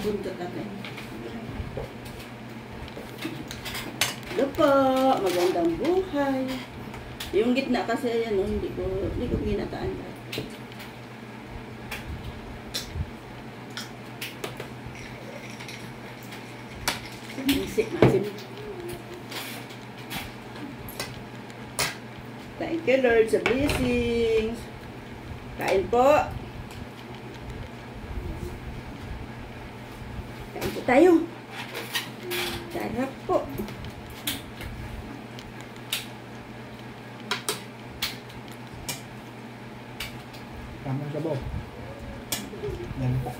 Buntot natin. Hello po, magandang buhay. Yung gitna kasi ayan, no, hindi ko ginataan. Masim. Thank you Lord sa blessings. Kain po. Kain po tayo. Sarap po. Tama sa bo. Yan po.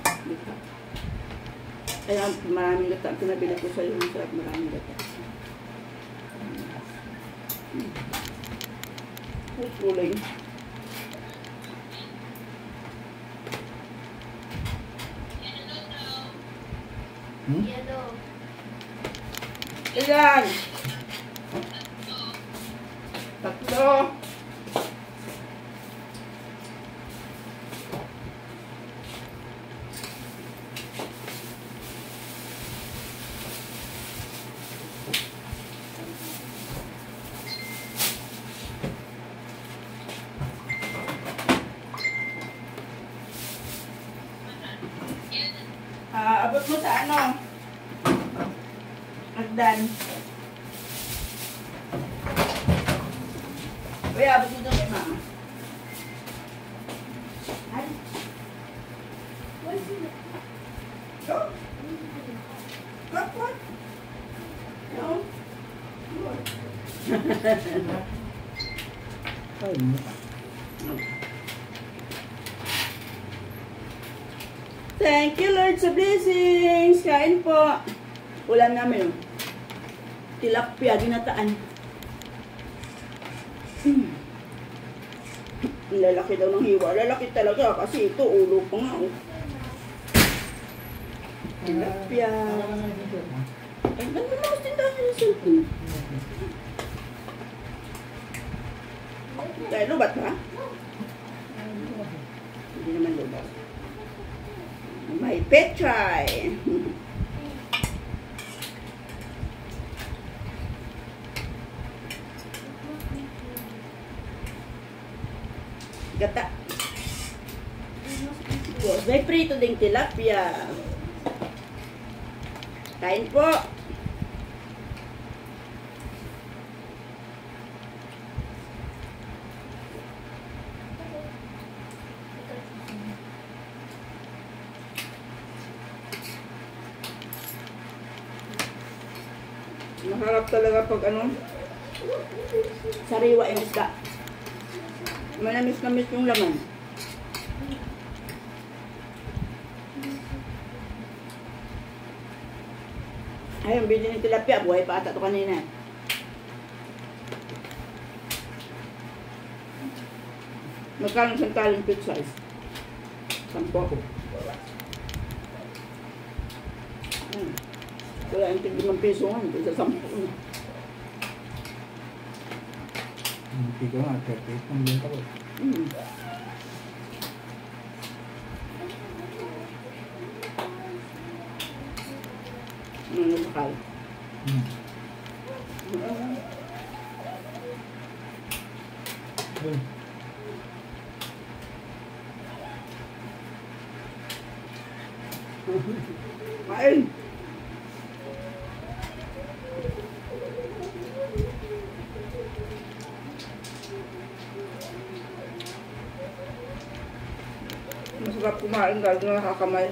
Kaya maraming gata. Pinabili ko sa iyo. Sarap, maraming gata. Kulay. Ilan? Tatlo. Abot mo sa ano? Agdan. Uy, abot mo doon kay mama. Ay. Go. What? No. Ay, mukha. Thank you Lord sa blessings. Kain po. Ulam namin. Tilapia, ginataan. Lalaki daw ng hiwa. Lalaki talaga kasi ito ulo pa nga. Tilapia. Ay, ganda na gusto tayo sa cellphone. Dahil lubat ba? Hindi naman lubat. May petray. Gata. May prito ding tilapia. Kain po. Maharap talaga pag ano, sariwa yung isda. Manamis-namis yung laman. Ayun, bili ng tilapia. Buhay pa ata ito kanina. Magkano isang taling pit size? 10. Wala yung tig-5 piso nga. Sa 10. Hindi ko nga, 30 ang benta ko. Ano bakal? Kain! Masarap kumain dahil nakakamay.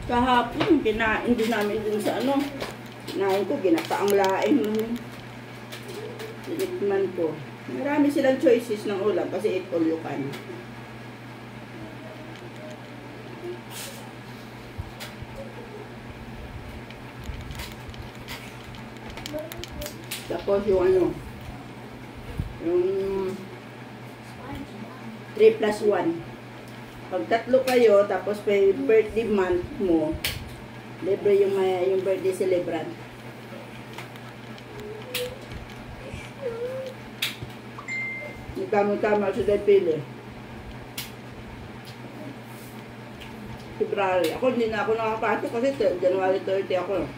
Kahapon, kinain din namin dun sa ano. Kinain ko, ginataang laing nun. Tinikman ko. Marami silang choices ng ulam kasi eat all you can. Tapos yung ano, yung 3+1. Pag tatlo kayo, tapos may birthday month mo, libre yung birthday celebrant. Tama-tama sa pili. February. Ako hindi na ako nakapasok kasi January 30 ako.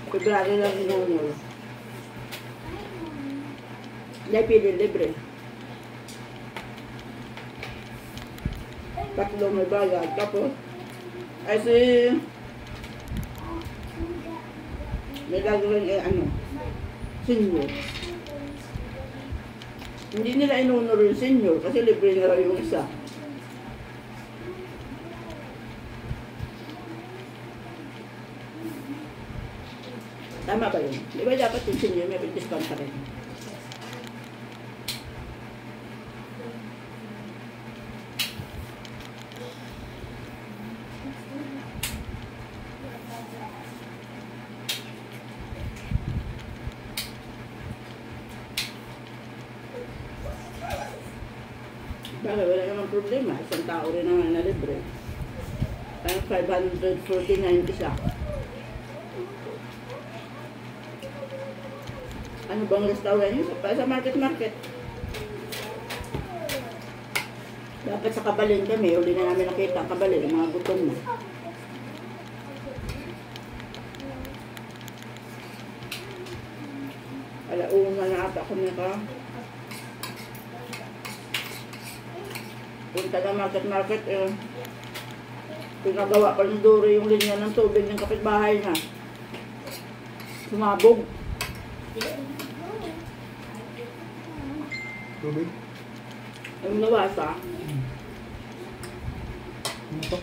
February lang inunol. Dahil pili libre. Tatlo may bayad. Tapos, ay si may gagawin ano, senior. Hindi nila inunol yung senior kasi libre na lang yung isa. Tama ba yun? Di ba dapat yung senior may discount pa rin? Bakit wala namang problema? Isang tao rin naman na libre. Parang 549 isa. Ano bang restaurant yun? Sa market. Dapat sa Kabalin kami. Uli na namin nakita ang Kabalin. Ang mga gutom na. Alauna na ata kami ka. Punta na market. Pinagawa pa ng Duro yung linya ng tubig ng kapitbahay na. Sumabog. Tubig? Ang nawasa. Ano to?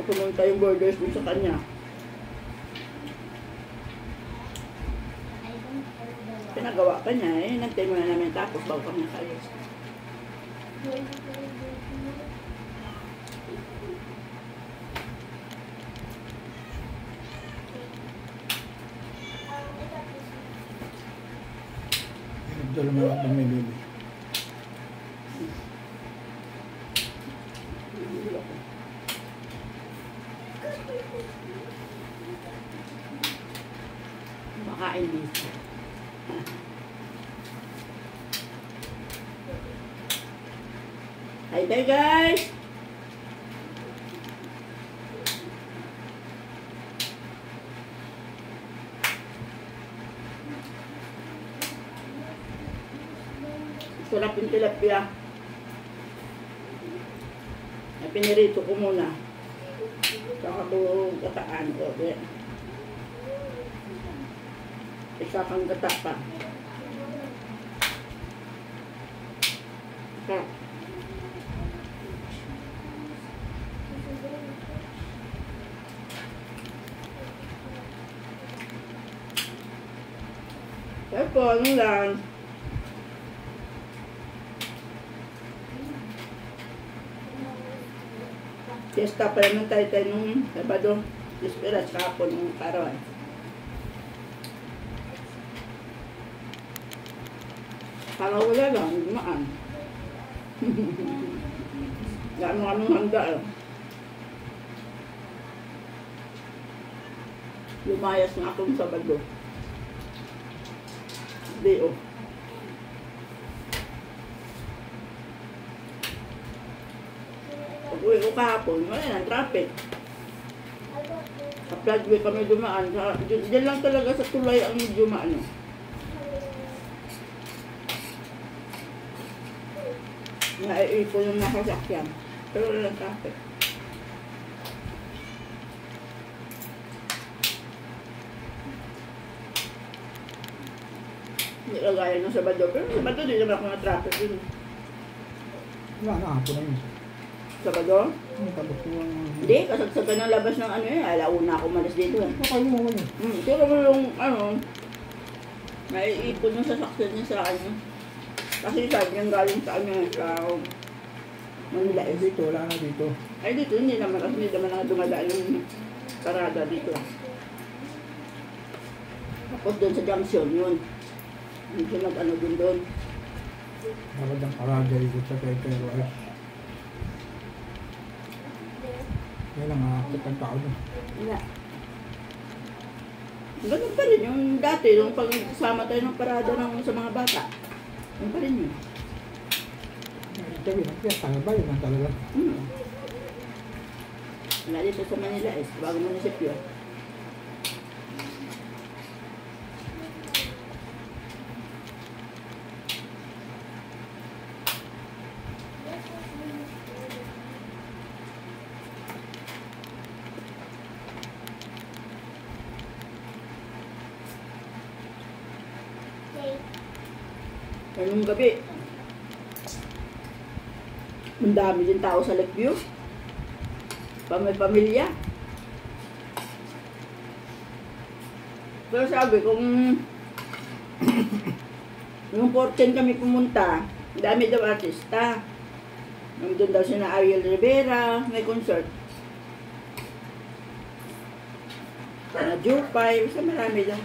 Pumunta yung borders dun sa kanya. Pinagawa pa niya eh. Nagtay mo na namin tapos bago kami nakalis. Dala mo lang may baby. Makain dito. Hi there guys! Sarap yung tilapia. Pinirito ko muna. Saka ko gataan ko. Isa kang gata pa. Tapos, ano lang. Fiesta pa naman tayo nung Sabado. Dispera sa hapon ng karawan. Para wala lang, dumaan. Gano'ng handa. Lumayas na akong Sabado. Day off. Pag-uwi ko kahapon, wala na, traffic. Sa Floodway kami dumaan. Diyan lang talaga sa tulay ang medyo maano. Naiipon yung nakasakyan. Pero wala lang traffic. Hindi kagaya ng Sabado. Pero Sabado din naman ako na traffic yun. Wala na, hapon na yun. Sabado? Tapos yung... Hindi, kasagsagan ng labas ng ano eh. Alauna ako malas dito eh. Kayo mo yun. Pero yung ano, naiipon yung sasakyan niya sa ano. Kasi sabi niyang galing sa ano, sa Manila eh. Dito, wala na dito. Ay dito, hindi naman. Kasi hindi naman na dumadaan yung parada dito. Tapos doon sa junction yun. Hindi siya nag-ano doon. Dapat ang parada dito sa Peperos. Kaya lang, nakakit ang tao doon. Wala. Ganun pa rin yung dati, yung pagsama tayo ng parada ng, sa mga bata. Ganun pa rin yun. Sabi, tanga ba yun ang talaga? Wala dito sa Manila eh, bago munisipyo. Ngayong gabi, ang dami din tao sa Lakeview. May pamilya. Pero sabi, kung yung 14 kami pumunta, dami daw artista. Nandun daw si na Ariel Rivera, may concert. Na Jupay, basta marami daw.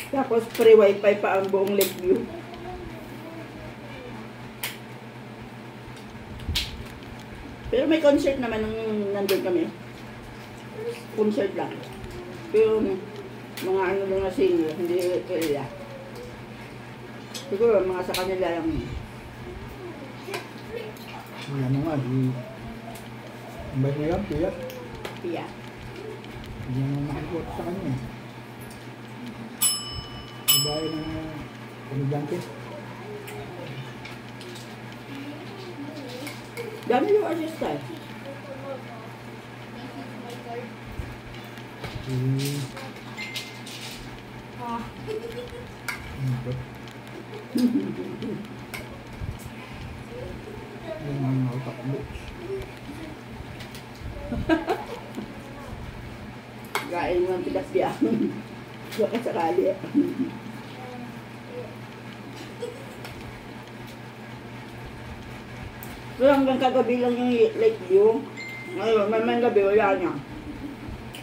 Tapos free wifi pa ang buong Lakeview. Pero may concert naman nung nandun kami. Concert lang. Pero mga ano lang na singer, hindi kaya. Siguro mga sa kanila lang. Ano nga, di... Ang bait na yan, tiyak. Pia. Hindi naman makikot sa kanya. Babae na komedyante. Dami yung artista eh. Yung mga utak mo. Kain mo ang tilapia. Baka sakali eh. Pero hanggang kagabi lang yung Lakeview. Ngayon, may gabi, wala niya.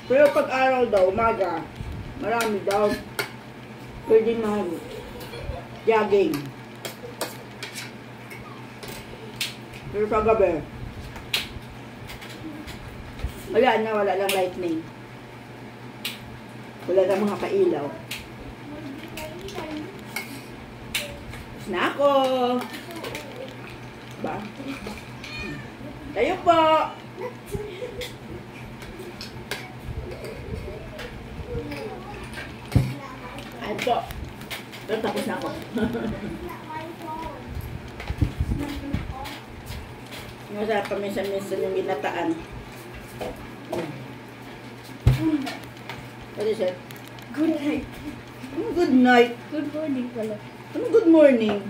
Pero pag araw daw, umaga, marami daw. Pwede mag-jogging. Pero kagabi, wala lang lightning. Wala na mga kailaw. Tapos na ako. Ba? Tayo po. Ay po. Pero tapos na ako. Masarap paminsan-minsan yung ginataan. What is it? Good night. Ano good night? Good morning pala. Ano good morning?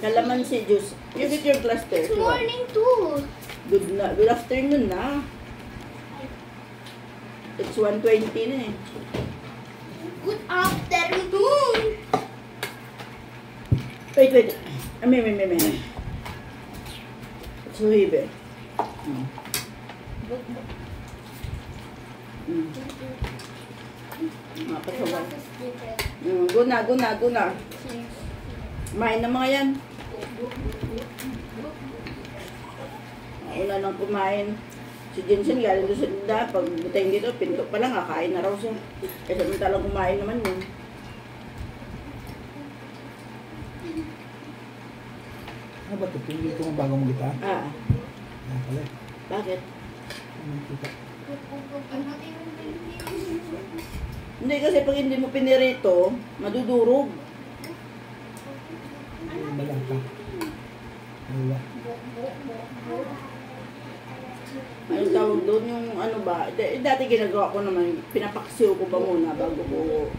Kalamansi juice. You get your cluster. Good morning too. Good afternoon na. It's 1:20 na eh. Good afternoon. Wait. May. It's Huibe. Mga pasawal. Guna. Kumain na mga yan. Una nang kumain. Si Jensen galing doon sa tinda. Pag buteng dito, pinto pa lang, kakain na raw siya. Kaya samantalang kumain naman yun. Ano ba ito? Pili ito ang bagong gita? Ah, Yan pala. bakit? Ano kita? Hindi kasi pag hindi mo pinirito, madudurog. Yung balata. Aywa. Ayun tawag tawag doon, yung ano ba, dati ginagawa ko naman, pinapaksiw ko ba muna bago ko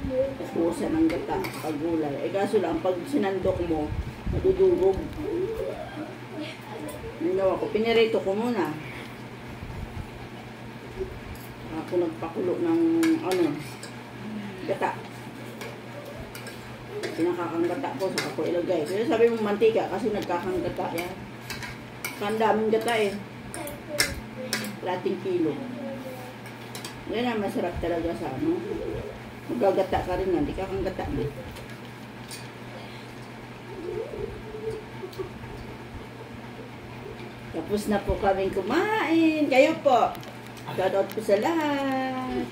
ubusan ng gata, pagulay. Eh kaso lang, pag sinandok mo, madudurog. Ginawa ko, pinirito ko muna. Ako nagpakulo ng, ano, gata. Pinakakang gata ko, saka ko ilagay. Kaya sabi mo mantika, kasi nagkakang gata yan. Ang daming gata eh. Lating kilo. Yan ang masarap talaga sa ano. Magagata ka rin yan, di ka kang gata na. Tapos na po kaming kumain. Kayo po. Shoutout po sa lahat.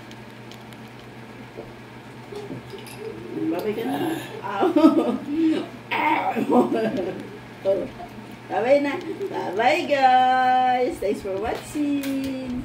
Babay ka na. Babay na. Bye-bye guys. Thanks for watching.